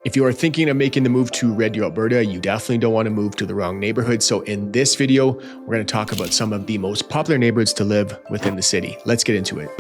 If you are thinking of making the move to Red Deer Alberta, you definitely don't want to move to the wrong neighborhood. So in this video, we're going to talk about some of the most popular neighborhoods to live within the city. Let's get into it.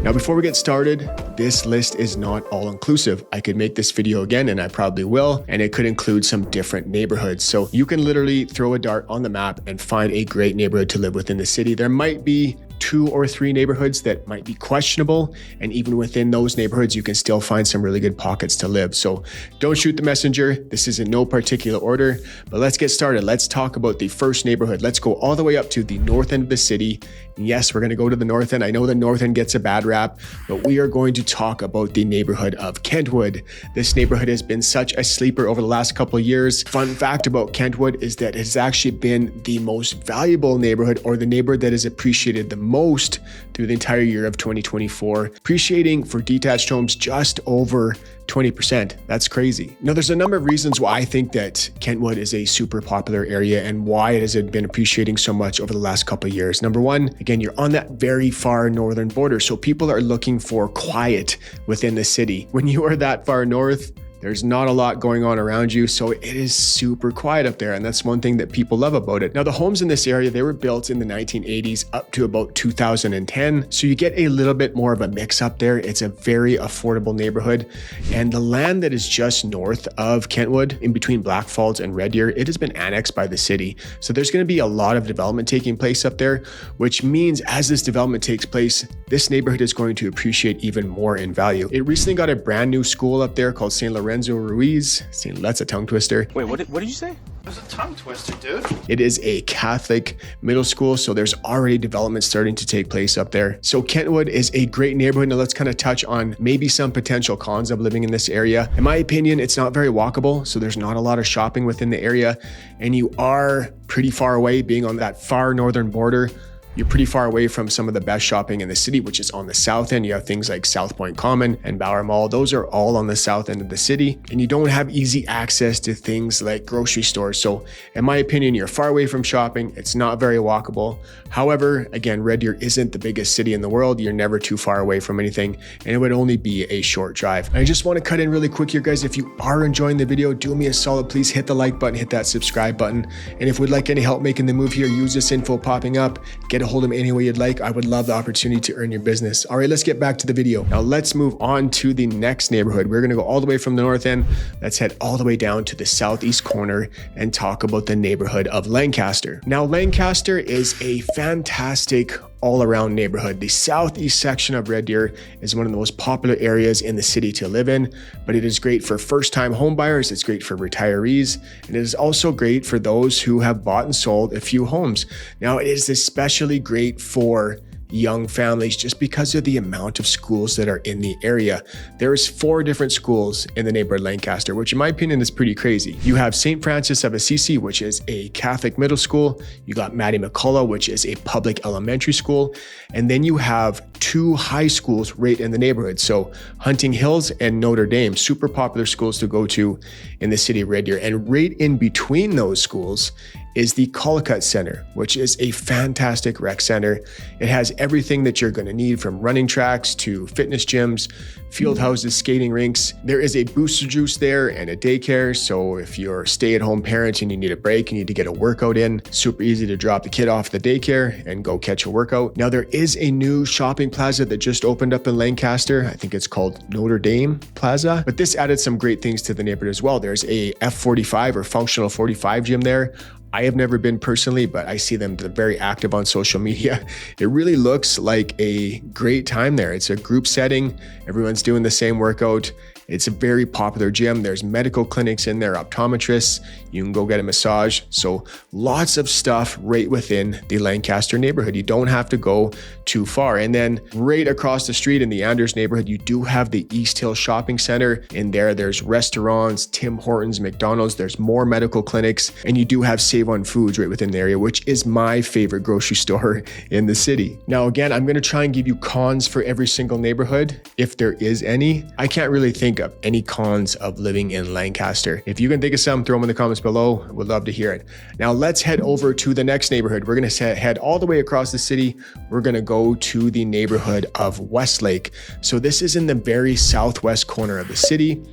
Now, before we get started, this list is not all inclusive. I could make this video again, and I probably will, and it could include some different neighborhoods. So you can literally throw a dart on the map and find a great neighborhood to live within the city. There might be 2 or 3 neighborhoods that might be questionable. And even within those neighborhoods, you can still find some really good pockets to live. So don't shoot the messenger. This is in no particular order, but let's get started. Let's talk about the first neighborhood. Let's go all the way up to the north end of the city. And yes, we're going to go to the north end. I know the north end gets a bad rap, but we are going to talk about the neighborhood of Kentwood. This neighborhood has been such a sleeper over the last couple of years. Fun fact about Kentwood is that it's actually been the most valuable neighborhood, or the neighborhood that is appreciated the most through the entire year of 2024, appreciating for detached homes just over 20%. That's crazy. Now, there's a number of reasons why I think that Kentwood is a super popular area and why it has been appreciating so much over the last couple of years. Number one, again, you're on that very far northern border. So people are looking for quiet within the city. When you are that far north, there's not a lot going on around you, so it is super quiet up there, and that's one thing that people love about it. Now, the homes in this area, they were built in the 1980s up to about 2010, so you get a little bit more of a mix up there. It's a very affordable neighborhood, and the land that is just north of Kentwood, in between Black Falls and Red Deer, it has been annexed by the city. So there's going to be a lot of development taking place up there, which means as this development takes place, this neighborhood is going to appreciate even more in value. It recently got a brand new school up there called St. Lorenzo Ruiz. See, that's a tongue twister. Wait, what did you say? There's a tongue twister, dude. It is a Catholic middle school, so there's already development starting to take place up there. So Kentwood is a great neighborhood. Now let's kind of touch on maybe some potential cons of living in this area. In my opinion, it's not very walkable, so there's not a lot of shopping within the area, and you are pretty far away, being on that far northern border. You're pretty far away from some of the best shopping in the city, which is on the south end. You have things like South Point Common and Bower Mall. Those are all on the south end of the city, and you don't have easy access to things like grocery stores. So in my opinion, you're far away from shopping. It's not very walkable. However, again, Red Deer isn't the biggest city in the world. You're never too far away from anything, and it would only be a short drive. I just want to cut in really quick here, guys. If you are enjoying the video, do me a solid. Please hit the like button, hit that subscribe button. And if you'd like any help making the move here, use this info popping up. Get a hold of me any way you'd like. I would love the opportunity to earn your business. All right, let's get back to the video. Now let's move on to the next neighborhood. We're going to go all the way from the north end. Let's head all the way down to the southeast corner and talk about the neighborhood of Lancaster. Now, Lancaster is a fantastic all-around neighborhood. The southeast section of Red Deer is one of the most popular areas in the city to live in, but it is great for first-time home buyers. It's great for retirees, and it is also great for those who have bought and sold a few homes. Now, it is especially great for young families just because of the amount of schools that are in the area. There's 4 different schools in the neighborhood Lancaster, which in my opinion is pretty crazy. You have St. Francis of Assisi, which is a Catholic middle school. You got Maddie McCullough, which is a public elementary school. And then you have 2 high schools right in the neighborhood. So Hunting Hills and Notre Dame, super popular schools to go to in the city of Red Deer. And right in between those schools is the Collicutt Center, which is a fantastic rec center. It has everything that you're going to need, from running tracks to fitness gyms, field houses, skating rinks. There is a booster juice there and a daycare. So if you're a stay-at-home parent and you need a break, you need to get a workout in, super easy to drop the kid off at the daycare and go catch a workout. Now, there is a new shopping plaza that just opened up in Lancaster. I think it's called Notre Dame Plaza, but this added some great things to the neighborhood as well. There's a F45 or functional 45 gym there. I have never been personally, but I see them very active on social media. It really looks like a great time there. It's a group setting. Everyone's doing the same workout. It's a very popular gym. There's medical clinics in there, optometrists. You can go get a massage. So lots of stuff right within the Lancaster neighborhood. You don't have to go too far. And then right across the street in the Anders neighborhood, you do have the East Hill Shopping Center. In there, there's restaurants, Tim Hortons, McDonald's. There's more medical clinics. And you do have Save On Foods right within the area, which is my favorite grocery store in the city. Now, again, I'm going to try and give you cons for every single neighborhood, if there is any. I can't really think think of any cons of living in Lancaster. If you can think of some, throw them in the comments below. Would love to hear it. Now let's head over to the next neighborhood. We're going to head all the way across the city. We're going to go to the neighborhood of Westlake. So this is in the very southwest corner of the city.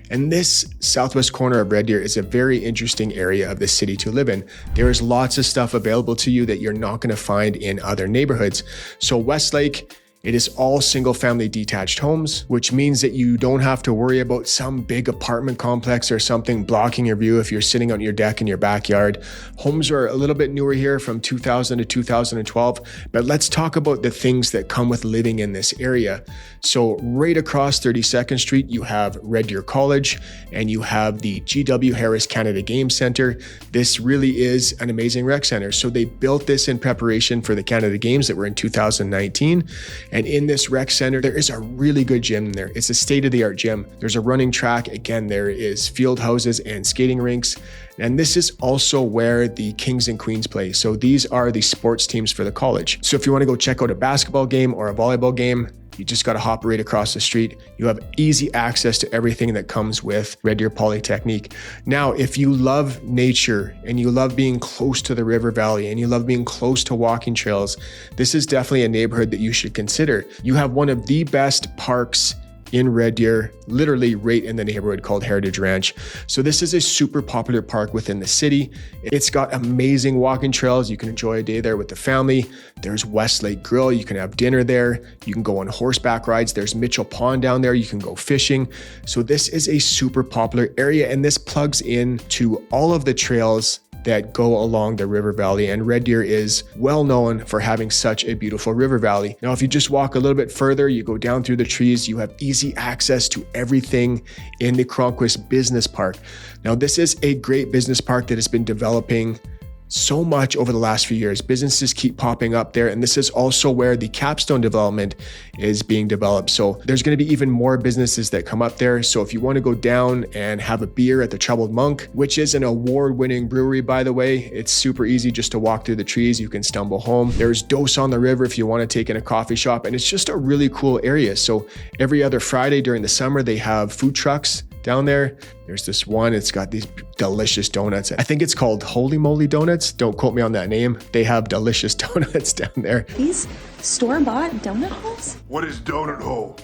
And this southwest corner of Red Deer is a very interesting area of the city to live in. There is lots of stuff available to you that you're not going to find in other neighborhoods. So Westlake, it is all single family detached homes, which means that you don't have to worry about some big apartment complex or something blocking your view if you're sitting on your deck in your backyard. Homes are a little bit newer here from 2000 to 2012, but let's talk about the things that come with living in this area. So right across 32nd Street, you have Red Deer College and you have the G.W. Harris Canada Game Center. This really is an amazing rec center. So they built this in preparation for the Canada Games that were in 2019. And in this rec center, there is a really good gym there. It's a state-of-the-art gym. There's a running track. Again, there is field houses and skating rinks. And this is also where the Kings and Queens play. So these are the sports teams for the college. So if you want to go check out a basketball game or a volleyball game, you just got to hop right across the street. You have easy access to everything that comes with Red Deer Polytechnique. Now, if you love nature and you love being close to the river valley and you love being close to walking trails, this is definitely a neighborhood that you should consider. You have one of the best parks in Red Deer, literally right in the neighborhood, called Heritage Ranch. So this is a super popular park within the city. It's got amazing walking trails. You can enjoy a day there with the family. There's Westlake Grill. You can have dinner there. You can go on horseback rides. There's Mitchell Pond down there. You can go fishing. So this is a super popular area, and this plugs in to all of the trails that go along the river valley, and Red Deer is well known for having such a beautiful river valley. Now, if you just walk a little bit further, you go down through the trees, you have easy access to everything in the Cronquist Business Park. Now, this is a great business park that has been developing so much over the last few years. Businesses keep popping up there, and this is also where the Capstone development is being developed. So there's going to be even more businesses that come up there. So if you want to go down and have a beer at the Troubled Monk, which is an award-winning brewery, by the way, it's super easy just to walk through the trees. You can stumble home. There's Dose on the River if you want to take in a coffee shop, and it's just a really cool area. So every other Friday during the summer, they have food trucks down there. There's this one, it's got these delicious donuts. I think it's called Holy Moly Donuts. Don't quote me on that name. They have delicious donuts down there. These store-bought donut holes? What is donut hole?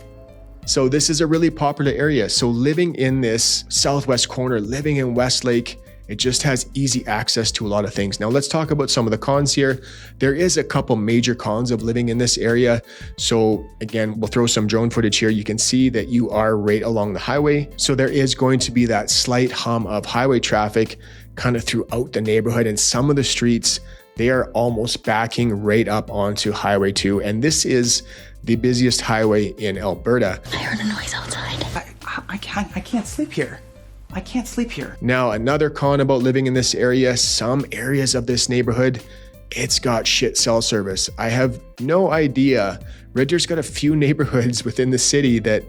So this is a really popular area. So living in this southwest corner, living in Westlake, it just has easy access to a lot of things. Now let's talk about some of the cons here. There is a couple major cons of living in this area. So again, we'll throw some drone footage here. You can see that you are right along the highway. So there is going to be that slight hum of highway traffic kind of throughout the neighborhood, and some of the streets, they are almost backing right up onto Highway 2. And this is the busiest highway in Alberta. I heard a noise outside. I can't sleep here. I can't sleep here. Now, another con about living in this area, some areas of this neighborhood, it's got shit cell service. I have no idea. Red Deer's got a few neighborhoods within the city that,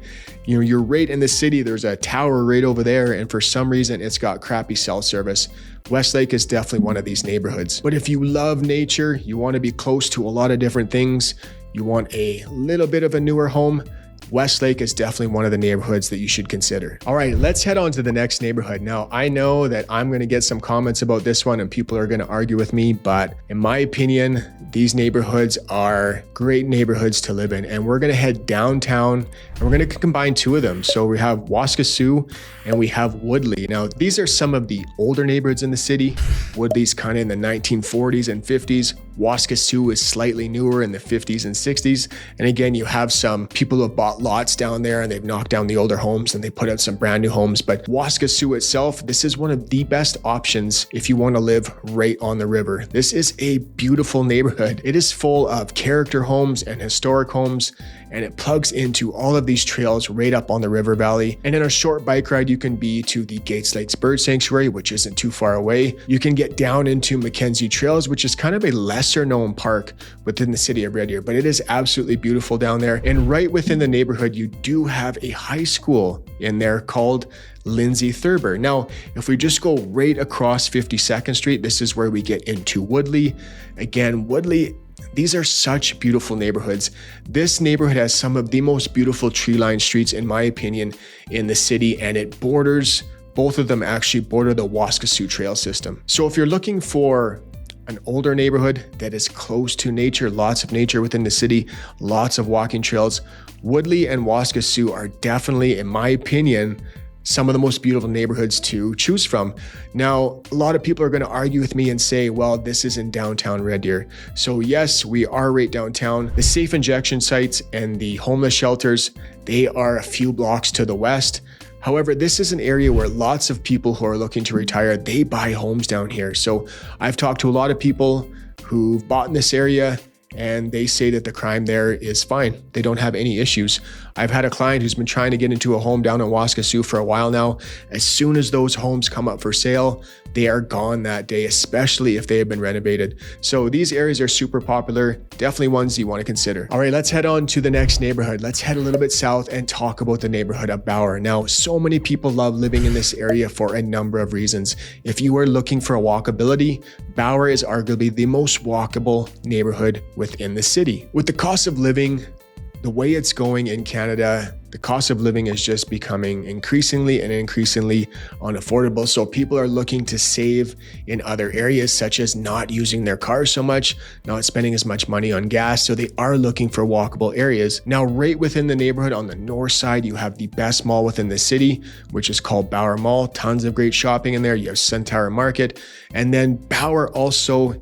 you know, you're right in the city, there's a tower right over there, and for some reason it's got crappy cell service. Westlake is definitely one of these neighborhoods. But if you love nature, you want to be close to a lot of different things, you want a little bit of a newer home, Westlake is definitely one of the neighborhoods that you should consider. All right, let's head on to the next neighborhood. Now, I know that I'm going to get some comments about this one and people are going to argue with me, but in my opinion, these neighborhoods are great neighborhoods to live in. And we're going to head downtown and we're going to combine two of them. So we have Waskesiu and we have Woodley. Now, these are some of the older neighborhoods in the city. Woodley's kind of in the 1940s and 50s. Waskesiu is slightly newer in the 50s and 60s. And again, you have some people who have bought lots down there and they've knocked down the older homes and they put out some brand new homes. But Waskesiu itself, this is one of the best options if you want to live right on the river. This is a beautiful neighborhood. It is full of character homes and historic homes, and it plugs into all of these trails right up on the river valley. And in a short bike ride, you can be to the Gates Lakes Bird Sanctuary, which isn't too far away. You can get down into Mackenzie Trails, which is kind of a less lesser known park within the city of Red Deer, but it is absolutely beautiful down there. And right within the neighborhood, you do have a high school in there called Lindsay Thurber. Now, if we just go right across 52nd Street, this is where we get into Woodley. Again, Woodley, these are such beautiful neighborhoods. This neighborhood has some of the most beautiful tree-lined streets, in my opinion, in the city, and it borders, both of them actually border the Waskesiu Trail system. So if you're looking for an older neighborhood that is close to nature, lots of nature within the city, lots of walking trails, Woodley and Waskesiu are definitely, in my opinion, some of the most beautiful neighborhoods to choose from. Now, a lot of people are going to argue with me and say, well, this is in downtown Red Deer. So yes, we are right downtown. The safe injection sites and the homeless shelters, they are a few blocks to the west. However, this is an area where lots of people who are looking to retire, they buy homes down here. So I've talked to a lot of people who've bought in this area, and they say that the crime there is fine. They don't have any issues. I've had a client who's been trying to get into a home down in Waskesiu for a while now. As soon as those homes come up for sale, they are gone that day, especially if they have been renovated. So these areas are super popular, definitely ones you want to consider. All right, let's head on to the next neighborhood. Let's head a little bit south and talk about the neighborhood of Bauer. Now, so many people love living in this area for a number of reasons. If you are looking for a walkability, Bauer is arguably the most walkable neighborhood within the city. With the cost of living, the way it's going in Canada, the cost of living is just becoming increasingly unaffordable. So people are looking to save in other areas, such as not using their cars so much, not spending as much money on gas. So they are looking for walkable areas. Now, right within the neighborhood on the north side, you have the best mall within the city, which is called Bauer Mall. Tons of great shopping in there. You have Sun Tower Market. And then Bauer also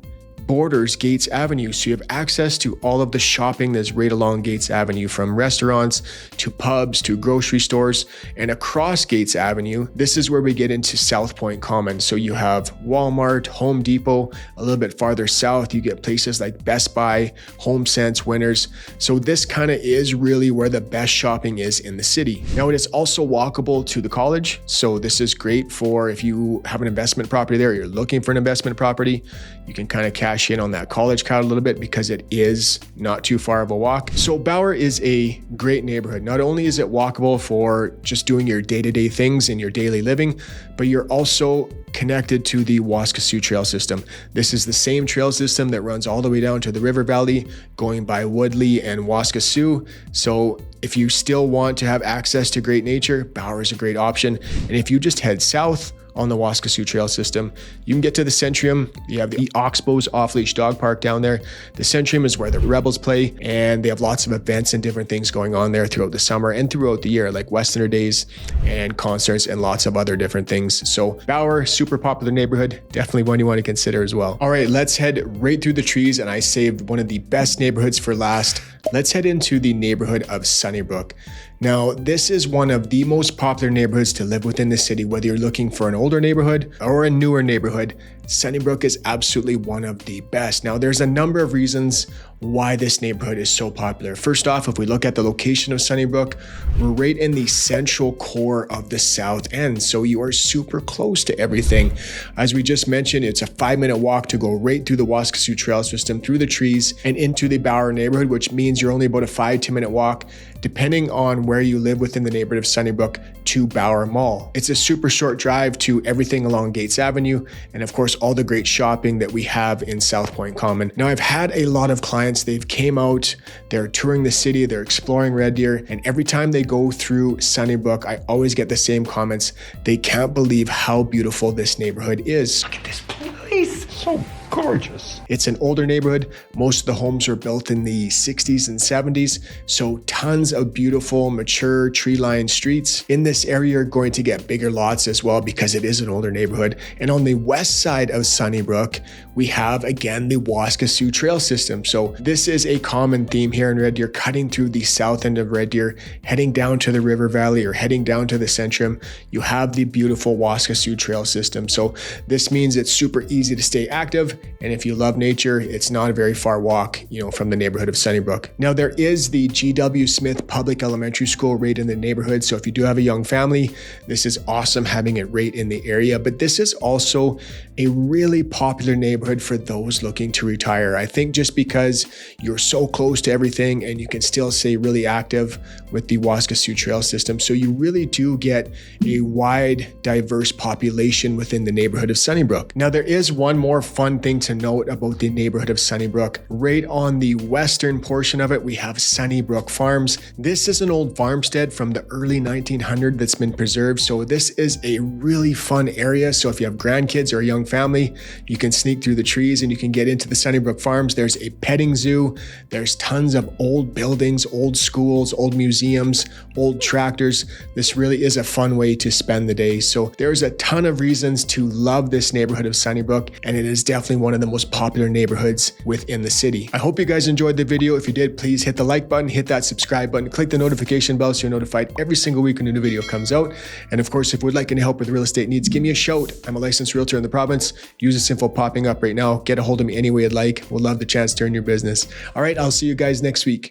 borders Gates Avenue. So you have access to all of the shopping that's right along Gates Avenue, from restaurants to pubs to grocery stores. And across Gates Avenue, this is where we get into South Point Common. So you have Walmart, Home Depot. A little bit farther south, you get places like Best Buy, HomeSense, Winners. So this kind of is really where the best shopping is in the city. Now, it is also walkable to the college. So this is great for if you have an investment property there, you're looking for an investment property, you can kind of cash in on that college crowd a little bit because it is not too far of a walk. So Bauer is a great neighborhood. Not only is it walkable for just doing your day-to-day things in your daily living, but you're also connected to the Waskesiu Trail system. This is the same trail system that runs all the way down to the river valley, going by Woodley and Waskesiu. So if you still want to have access to great nature, Bauer is a great option. And if you just head south on the Waskesiu Trail system, you can get to the Centrium. You have the Oxbow's off-leash dog park down there. The Centrium is where the Rebels play, and they have lots of events and different things going on there throughout the summer and throughout the year, like Westerner Days and concerts and lots of other different things. So Bauer, super popular neighborhood, definitely one you want to consider as well. All right, let's head right through the trees, and I saved one of the best neighborhoods for last. Let's head into the neighborhood of Sunnybrook. Now, this is one of the most popular neighborhoods to live within the city, whether you're looking for an older neighborhood or a newer neighborhood. Sunnybrook is absolutely one of the best. Now, there's a number of reasons why this neighborhood is so popular. First off, if we look at the location of Sunnybrook, we're right in the central core of the south end. So you are super close to everything. As we just mentioned, it's a 5-minute walk to go right through the Waskesiu Trail system, through the trees and into the Bauer neighborhood, which means you're only about a 5-10-minute walk, depending on where you live within the neighborhood of Sunnybrook, to Bauer Mall. It's a super short drive to everything along Gates Avenue, and of course, all the great shopping that we have in South Point Common. Now, I've had a lot of clients, they've came out, they're touring the city, they're exploring Red Deer, and every time they go through Sunnybrook, I always get the same comments. They can't believe how beautiful this neighborhood is. Look at this place. So gorgeous. It's an older neighborhood. Most of the homes were built in the 60s and 70s, so tons of beautiful, mature, tree-lined streets. In this area, you're going to get bigger lots as well because it is an older neighborhood. And on the west side of Sunnybrook, we have, again, the Waskesiu Trail system. So this is a common theme here in Red Deer, cutting through the south end of Red Deer, heading down to the river valley or heading down to the Centrium. You have the beautiful Waskesiu Trail system. So this means it's super easy to stay active. And if you love nature, it's not a very far walk, from the neighborhood of Sunnybrook. Now there is the G.W. Smith Public Elementary School right in the neighborhood. So if you do have a young family, this is awesome having it right in the area. But this is also a really popular neighborhood for those looking to retire. I think just because you're so close to everything and you can still stay really active with the Waskesiu Trail system. So you really do get a wide, diverse population within the neighborhood of Sunnybrook. Now there is one more fun thing to note about the neighborhood of Sunnybrook. Right on the western portion of it, we have Sunnybrook Farms. This is an old farmstead from the early 1900s that's been preserved. So this is a really fun area. So if you have grandkids or a young family, you can sneak through the trees and you can get into the Sunnybrook Farms. There's a petting zoo. There's tons of old buildings, old schools, old museums, old tractors. This really is a fun way to spend the day. So there's a ton of reasons to love this neighborhood of Sunnybrook, and it is definitely one of the most popular neighborhoods within the city. I hope you guys enjoyed the video. If you did, please hit the like button, hit that subscribe button, click the notification bell so you're notified every single week when a new video comes out. And of course, if you would like any help with real estate needs, give me a shout. I'm a licensed realtor in the province. Use this info popping up right now. Get a hold of me any way you'd like. We'll love the chance to earn your business. All right, I'll see you guys next week.